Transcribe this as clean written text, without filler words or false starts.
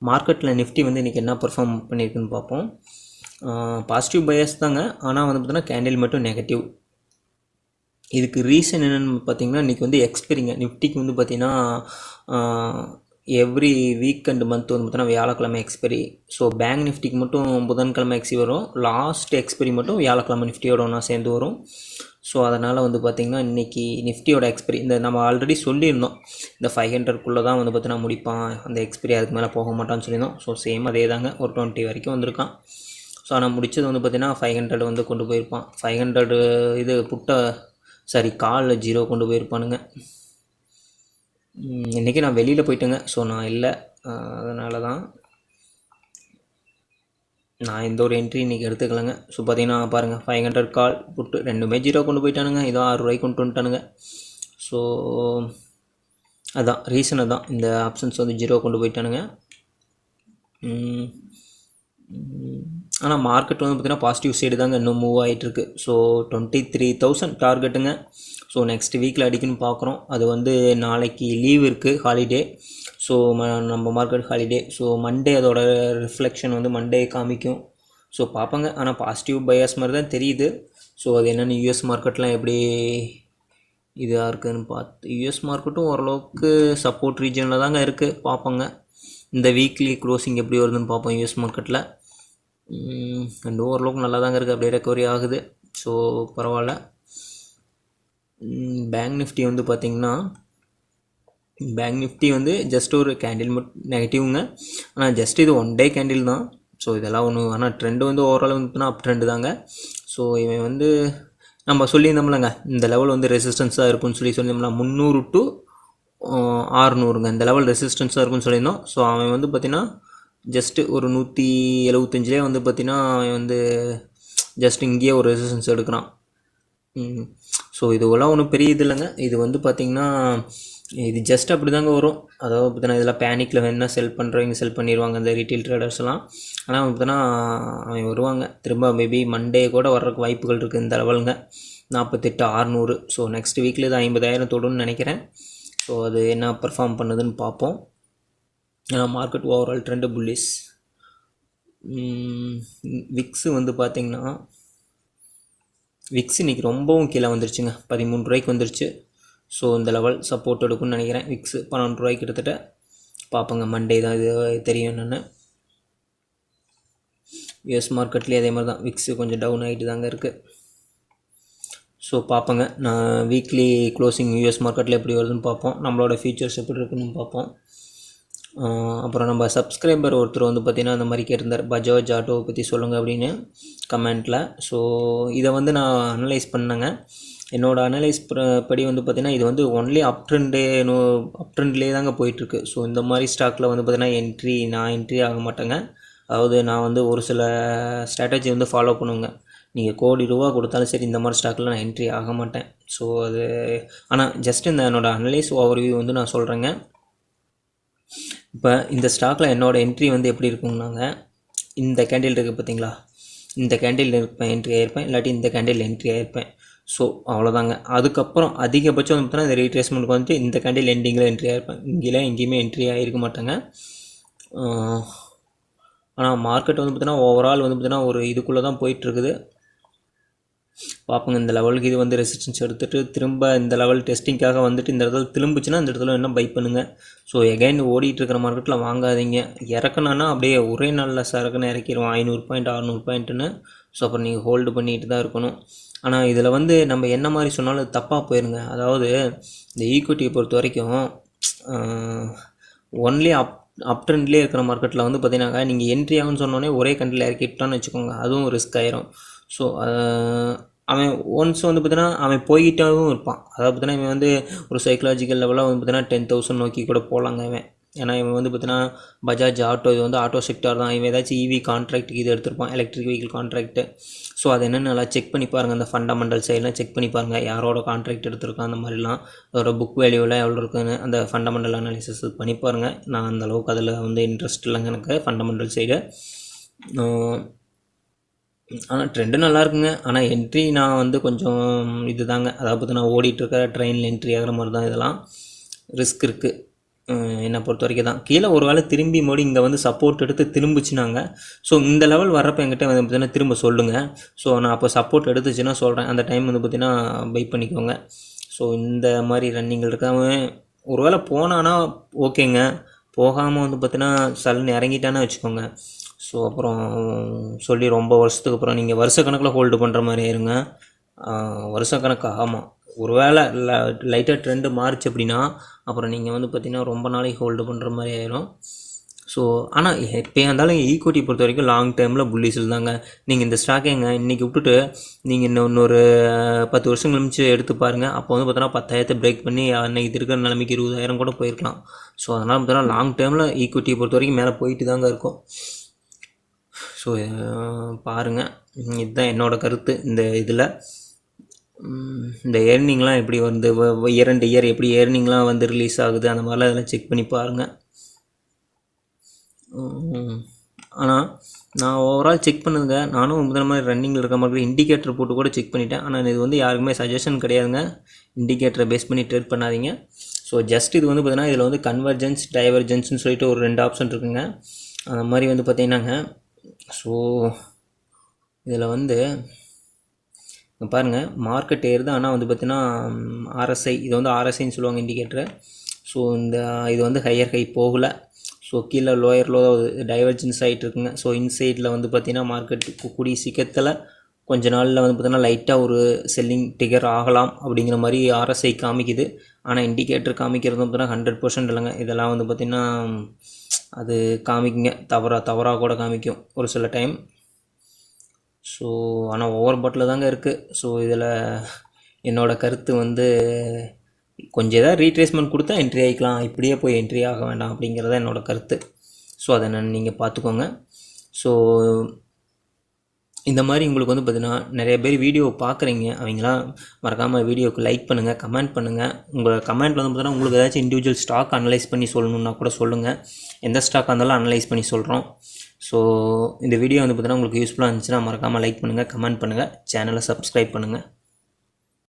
மார்க்கெட்டில் நிஃப்டி வந்து இன்றைக்கி என்ன பெர்ஃபார்ம் பண்ணியிருக்குன்னு பார்ப்போம். பாசிட்டிவ் பயாஸ் தாங்க, ஆனால் வந்து பார்த்தீங்கன்னா கேண்டில் மட்டும் நெகட்டிவ். இதுக்கு ரீசன் என்னென்னு பார்த்தீங்கன்னா, இன்றைக்கி வந்து எக்ஸ்பைரிங்க. நிஃப்டிக்கு வந்து பார்த்திங்கன்னா எவ்ரி வீக் அண்ட் மந்த் வந்து பார்த்தீங்கன்னா வியாழக்கிழமை எக்ஸ்பைரி. ஸோ பேங்க் நிஃப்டிக்கு மட்டும் புதன்கிழமை எக்ஸி வரும், லாஸ்ட் எக்ஸ்பைரி மட்டும் வியாழக்கிழமை நிஃப்டியோட ஒன்றா சேர்ந்து வரும். ஸோ அதனால் வந்து பார்த்திங்கன்னா இன்றைக்கி நிஃப்டியோட எக்ஸ்பைரி இந்த நம்ம ஆல்ரெடி சொல்லியிருந்தோம், இந்த 500க்குள்ளே தான் வந்து பார்த்தீங்கன்னா முடிப்பான் அந்த எக்ஸ்பைரி, அதுக்கு மேலே போக மாட்டான்னு சொல்லியிருந்தோம். ஸோ சேம் அதே தாங்க, ஒரு 20 வரைக்கும் வந்திருக்கான். ஸோ ஆனால் முடித்தது வந்து பார்த்திங்கன்னா 500 வந்து கொண்டு போயிருப்பான். 500 இது கால் 0 கொண்டு போயிருப்பானுங்க. இன்றைக்கி நான் வெளியில் போயிட்டேங்க, ஸோ நான் இல்லை, அதனால தான் நான் எந்த ஒரு என்ட்ரி இன்றைக்கி எடுத்துக்கலைங்க. ஸோ பார்த்தீங்கன்னா பாருங்கள், 500 கால் புட்டு ரெண்டுமே 0 கொண்டு போயிட்டானுங்க. இதோ 6 ரூபாய்க்கு கொண்டு வந்துட்டானுங்க. ஸோ அதான் ரீசன், அதான் இந்த ஆப்ஷன்ஸ் வந்து 0 கொண்டு போயிட்டானுங்க. ஆனால் மார்க்கெட் வந்து பார்த்திங்கன்னா பாசிட்டிவ் சைடு தாங்க இன்னும் மூவ் ஆகிட்டுருக்கு. ஸோ 23,000 டார்கெட்டுங்க. ஸோ நெக்ஸ்ட் வீக்கில் அடிக்குன்னு பார்க்குறோம். அது வந்து நாளைக்கு லீவ் இருக்குது, ஹாலிடே. ஸோ நம்ம மார்க்கெட் ஹாலிடே. ஸோ மண்டே அதோட ரிஃப்ளெக்ஷன் வந்து மண்டே காமிக்கும். ஸோ பார்ப்போங்க. ஆனால் பாசிட்டிவ் பயாஸ் மாதிரி தான் தெரியுது. ஸோ அது என்னென்னு யூஎஸ் மார்க்கெட்லாம் எப்படி இதாக இருக்குதுன்னு பார்த்து, யூஎஸ் மார்க்கெட்டும் ஓரளவுக்கு சப்போர்ட் ரீஜனில் தாங்க இருக்குது. பார்ப்போங்க இந்த வீக்லி க்ளோசிங் எப்படி வருதுன்னு பார்ப்போம் யூஎஸ் மார்க்கெட்டில். ரெண்டும் ஓரளவுக்கு நல்லா தாங்க இருக்குது, அப்படியே ரெக்கவரி ஆகுது. ஸோ பரவாயில்ல. பேங்க் நிஃப்டி வந்து பார்த்திங்கன்னா, பேங்க் நிஃப்டி வந்து ஜஸ்ட் ஒரு கேண்டில் மட்டும் நெகட்டிவ்ங்க. ஆனால் ஜஸ்ட் இது 1 டே கேண்டில் தான். ஸோ இதெல்லாம் ஒன்று, ஆனால் ட்ரெண்டு வந்து ஓவரால் வந்து அப் ட்ரெண்டு தாங்க. ஸோ இவன் வந்து நம்ம சொல்லியிருந்தோம்லங்க, இந்த லெவல் வந்து ரெசிஸ்டன்ஸாக இருக்குன்னு சொல்லியிருந்தோம்ல, 300 to 600ங்க இந்த லெவல் ரெசிஸ்டன்ஸாக இருக்குன்னு சொல்லியிருந்தோம். ஸோ அவன் வந்து பார்த்திங்கன்னா ஜஸ்ட்டு ஒரு 175 வந்து பார்த்திங்கன்னா அவன் வந்து ஜஸ்ட் இங்கேயே ஒரு ரெசிஸ்டன்ஸ் எடுக்கிறான். ஸோ இதுவெல்லாம் ஒன்றும் பெரிய இது இல்லைங்க. இது வந்து பார்த்திங்கன்னா இது ஜஸ்ட் அப்படி தாங்க வரும். அதாவது பார்த்தீங்கன்னா இதெல்லாம் பேனிக்கில் வேணால் செல் பண்ணுறவங்க செல் பண்ணிடுவாங்க இந்த ரீட்டைல் ட்ரேடர்ஸ்லாம். ஆனால் பார்த்தீங்கன்னா அவங்க வருவாங்க திரும்ப, மேபி மண்டே கூட வர்றதுக்கு வாய்ப்புகள் இருக்குது. இந்த லெவலுங்க 48,600. ஸோ நெக்ஸ்ட் வீக்கில் இது 50,000 தொடுன்னு நினைக்கிறேன். ஸோ அது என்ன பர்ஃபார்ம் பண்ணுதுன்னு பார்ப்போம். ஏன்னா market overall trend pulleys. VIX வந்து பார்த்திங்கன்னா விக்ஸ் இன்றைக்கி ரொம்பவும் கீழே வந்துருச்சுங்க, 13 ரூபாய்க்கு வந்துருச்சு. ஸோ இந்த லெவல் சப்போர்ட் எடுக்குன்னு நினைக்கிறேன். விக்ஸு 12 ரூபாய்க்கு கிட்டத்தட்ட. பார்ப்போங்க மண்டே தான் இது தெரியும் என்னென்னு. யூஎஸ் மார்க்கெட்லேயே அதே மாதிரி தான், விக்ஸு கொஞ்சம் டவுன் ஆகிட்டு தாங்க இருக்குது. ஸோ பார்ப்போங்க, நான் வீக்லி க்ளோசிங் யூஎஸ் மார்க்கெட்டில் எப்படி வருதுன்னு பார்ப்போம், நம்மளோட ஃபியூச்சர்ஸ் எப்படி இருக்குன்னு பார்ப்போம். அப்புறம் நம்ம சப்ஸ்கிரைபர் ஒருத்தர் வந்து பார்த்திங்கன்னா அந்த மாதிரி கேட்டிருந்தார், பஜாஜ் ஆட்டோவை பற்றி சொல்லுங்கள் அப்படின்னு கமெண்ட்டில். ஸோ இதை வந்து நான் அனலைஸ் பண்ணேங்க. என்னோடய அனலைஸ் படி வந்து பார்த்திங்கன்னா இது வந்து ஒன்லி அப் ட்ரெண்ட்லேயே தாங்க போயிட்டுருக்கு. ஸோ இந்த மாதிரி ஸ்டாக்கில் வந்து பார்த்திங்கன்னா நான் என்ட்ரி ஆக மாட்டேங்க. அதாவது நான் வந்து ஒரு சில ஸ்ட்ராட்டஜி வந்து ஃபாலோ பண்ணுவேங்க. நீங்கள் கோடி ரூபா கொடுத்தாலும் சரி இந்த மாதிரி ஸ்டாக்கில் நான் என்ட்ரி ஆக மாட்டேன். ஸோ அது ஆனால் ஜஸ்ட் இந்த என்னோடய அனலைஸ் ஓவர்வியூ வந்து நான் சொல்கிறேங்க. இப்போ இந்த ஸ்டாக்கில் என்னோடய என்ட்ரி வந்து எப்படி இருக்குங்கன்னாங்க, இந்த கேண்டில் இருக்குது பார்த்தீங்களா, இந்த கேண்டில் என்ட்ரி ஆகிருப்பேன், இல்லாட்டி இந்த கேண்டில் என்ட்ரி ஆகிருப்பேன். ஸோ அவ்வளோதாங்க. அதுக்கப்புறம் அதிகபட்சம் வந்து பார்த்தீங்கன்னா இந்த ரீட்ரேஸ்மெண்ட்டுக்கு வந்துட்டு இந்த கேண்டில் எண்டிங்கில் என்ட்ரி ஆகிருப்பேன். இங்கேலாம் எங்கேயுமே என்ட்ரி ஆகிருக்க மாட்டாங்க. ஆனால் மார்க்கெட் வந்து பார்த்திங்கன்னா ஓவரால் வந்து பார்த்திங்கன்னா ஒரு இதுக்குள்ளே தான் போயிட்டுருக்குது. பார்ப்போங்க, இந்த லெவலுக்கு இது வந்து ரெசிஸ்டன்ஸ் எடுத்துகிட்டு திரும்ப இந்த லெவல் டெஸ்டிங்காக வந்துட்டு இந்த இடத்துல திரும்பிச்சுன்னா இந்த இடத்துல என்ன பை பண்ணுங்கள். ஸோ எகைன் ஓடிட்டு இருக்கிற மார்க்கெட்டில் வாங்காதீங்க. இறக்கணுன்னா அப்படியே ஒரே நாளில் சரக்குன்னு இறக்கிடுவோம் 500 பாயிண்ட் 600 பாயிண்ட்டுன்னு. ஸோ அப்புறம் நீங்கள் ஹோல்டு பண்ணிட்டு தான் இருக்கணும். ஆனால் இதில் வந்து நம்ம என்ன மாதிரி சொன்னாலும் தப்பாக போயிருங்க. அதாவது இந்த ஈக்விட்டியை பொறுத்த வரைக்கும் ஒன்லி அப் ட்ரெண்ட்லேயே இருக்கிற மார்க்கெட்டில் வந்து பார்த்தீங்கன்னாக்கா நீங்கள் என்ட்ரி ஆகுன்னு சொன்னோடனே ஒரே கண்ட்ரியில் இறக்கிட்டான்னு வச்சுக்கோங்க, அதுவும் ரிஸ்க் ஆயிரும். ஸோ அவன் ஒன்ஸ் வந்து பார்த்தீங்கன்னா அவன் போய்கிட்டாகவும் இருப்பான். அதாவது பார்த்தீங்கன்னா இவன் வந்து ஒரு சைக்கலாஜிக்கல் லெவலாக வந்து பார்த்தீங்கன்னா 10,000 நோக்கி கூட போகலாங்க இவன். ஏன்னா இவன் வந்து பார்த்தீங்கன்னா பஜாஜ் ஆட்டோ, இது வந்து ஆட்டோ செக்டார் தான். இவன் ஏதாச்சும் இவி கான்ட்ராக்ட்டுக்கு இது எடுத்திருப்பான், எலக்ட்ரிக் வெஹிக்கிள் கான்ட்ராக்ட்டு. ஸோ அது என்னென்னு நல்லா செக் பண்ணி பாருங்கள். அந்த ஃபண்டமெண்டல் சைடெலாம் செக் பண்ணி பாருங்கள், யாரோட கான்ட்ராக்ட் எடுத்திருக்கான் அந்த மாதிரிலாம், அதோட புக் வேல்யூலாம் எவ்வளோ இருக்குன்னு அந்த ஃபண்டமெண்டல் அனாலிசிஸ் பண்ணி பாருங்கள். நான் அந்தளவுக்கு அதில் வந்து இன்ட்ரெஸ்ட் இல்லைங்க எனக்கு ஃபண்டமெண்டல் சைடு. ஆனால் ட்ரெண்டு நல்லா இருக்குங்க. ஆனால் என்ட்ரி நான் வந்து கொஞ்சம் இது தாங்க, அதாவது பார்த்தீங்கன்னா ஓடிட்டுருக்க ட்ரெயினில் என்ட்ரி ஆகிற மாதிரி தான், இதெல்லாம் ரிஸ்க் இருக்குது. என்னை பொறுத்த வரைக்கும் தான். கீழே ஒரு வேளை திரும்பி மறுபடி இங்கே வந்து சப்போர்ட் எடுத்து திரும்பிச்சுனாங்க. ஸோ இந்த லெவல் வர்றப்போ என்கிட்ட வந்து பார்த்தீங்கன்னா திரும்ப சொல்லுங்கள். ஸோ நான் அப்போ சப்போர்ட் எடுத்துச்சுன்னா சொல்கிறேன். அந்த டைம் வந்து பார்த்தீங்கன்னா பை பண்ணிக்கோங்க. ஸோ இந்த மாதிரி ரன்னிங்கில் இருக்காமல் ஒரு வேளை போனான்னா ஓகேங்க. போகாமல் வந்து பார்த்தீங்கன்னா சல்லுன்னு இறங்கிட்டானே வச்சுக்கோங்க. ஸோ அப்புறம் சொல்லி ரொம்ப வருஷத்துக்கு அப்புறம் நீங்கள் வருஷக்கணக்கில் ஹோல்டு பண்ணுற மாதிரி ஆயிருங்க. வருஷக்கணக்கு ஆமாம். ஒரு வேளை லைட்டாக ட்ரெண்டு மாறுச்சு அப்படின்னா அப்புறம் நீங்கள் வந்து பார்த்திங்கன்னா ரொம்ப நாளைக்கு ஹோல்டு பண்ணுற மாதிரி ஆயிரும். ஸோ ஆனால் எப்போயா இருந்தாலும் ஈக்விட்டி பொறுத்த வரைக்கும் லாங் டேர்மில் புல்லிஸில் தாங்க. நீங்கள் இந்த ஸ்டாக்கேங்க இன்றைக்கி விட்டுட்டு நீங்கள் இன்னொரு 10 வருஷம் கழிச்சு எடுத்து பாருங்கள். அப்போ வந்து பார்த்தோன்னா 10,000 பிரேக் பண்ணி அன்றைக்கி இருக்கிற நிலைமைக்கு 20,000 கூட போயிருக்கலாம். ஸோ அதனால் பார்த்தோன்னா லாங் டேர்மில் ஈக்விட்டியை பொறுத்த வரைக்கும் மேலே போயிட்டு தாங்க இருக்கும். ஸோ பாருங்கள், இதுதான் என்னோடய கருத்து இந்த இதில். இந்த ஏர்னிங்லாம் எப்படி வந்து 2 இயர் எப்படி ஏர்னிங்லாம் வந்து ரிலீஸ் ஆகுது அந்த மாதிரிலாம் இதெல்லாம் செக் பண்ணி பாருங்கள். ஆனால் நான் ஓவரால் செக் பண்ணுதுங்க. நானும் முதல் மாதிரி ரன்னிங்கில் இருக்க மாதிரி இண்டிகேட்டர் போட்டு கூட செக் பண்ணிட்டேன். ஆனால் இது வந்து யாருக்குமே சஜஷன் கிடையாதுங்க. இண்டிகேட்டரை பேஸ் பண்ணி ட்ரேட் பண்ணாதீங்க. ஸோ ஜஸ்ட் இது வந்து பார்த்தீங்கன்னா இதில் வந்து கன்வர்ஜென்ஸ் டைவர்ஜென்ஸ்னு சொல்லிட்டு ஒரு 2 ஆப்ஷன் இருக்குங்க. அந்த மாதிரி வந்து பார்த்தீங்கன்னாங்க. ஸோ இதில் வந்து பாருங்கள் மார்க்கெட் ஏறுது. ஆனால் வந்து பார்த்தீங்கன்னா ஆர்எஸ்ஐ இது வந்து ஆர்எஸ்ஐன்னு சொல்லுவாங்க இண்டிகேட்டரை. ஸோ இது வந்து ஹையர் ஹை போகலை. ஸோ கீழே லோயர் லோ டைவர்ஜென்ஸ் ஆகிட்டு இருக்குங்க. ஸோ இன்சைடில் வந்து பார்த்திங்கன்னா மார்க்கெட் கூடிய சீக்கிரத்தில் கொஞ்ச நாளில் வந்து பார்த்திங்கன்னா லைட்டாக ஒரு செல்லிங் டிகர் ஆகலாம் அப்படிங்கிற மாதிரி ஆர்எஸ்ஐ காமிக்குது. ஆனால் இண்டிகேட்டர் காமிக்கிறது பார்த்தீங்கன்னா 100% இல்லைங்க. இதெல்லாம் வந்து பார்த்திங்கன்னா அது காமிக்குங்க, தவறாக கூட காமிக்கும் ஒரு சில டைம். ஸோ ஆனால் ஓவர் பாட்டில் தாங்க இருக்குது. ஸோ இதில் என்னோடய கருத்து வந்து கொஞ்சம் எதாவது ரீட்ரேஸ்மெண்ட் கொடுத்தா என்ட்ரி ஆகிக்கலாம், இப்படியே போய் என்ட்ரி ஆக வேண்டாம் அப்படிங்கிறத என்னோடய கருத்து. ஸோ அதை நீங்கள் பார்த்துக்கோங்க. ஸோ இந்த மாதிரி உங்களுக்கு வந்து பார்த்திங்கன்னா நிறைய பேர் வீடியோ பார்க்குறீங்க. அவங்களாம் மறக்காமல் வீடியோவுக்கு லைக் பண்ணுங்கள், கமெண்ட் பண்ணுங்கள். உங்கள் கமெண்ட்டில் வந்து பார்த்தீங்கன்னா உங்களுக்கு ஏதாச்சும் இண்டிவிஜுவல் ஸ்டாக் அனலைஸ் பண்ணி சொல்லணுன்னா கூட சொல்லுங்கள். எந்த ஸ்டாக் இருந்தாலும் அனலைஸ் பண்ணி சொல்கிறோம். ஸோ இந்த வீடியோ வந்து பார்த்தீங்கன்னா உங்களுக்கு யூஸ்ஃபுல்லாக இருந்துச்சுன்னா மறக்காமல் லைக் பண்ணுங்கள், கமெண்ட் பண்ணுங்கள், சேனலை சப்ஸ்கிரைப் பண்ணுங்கள்.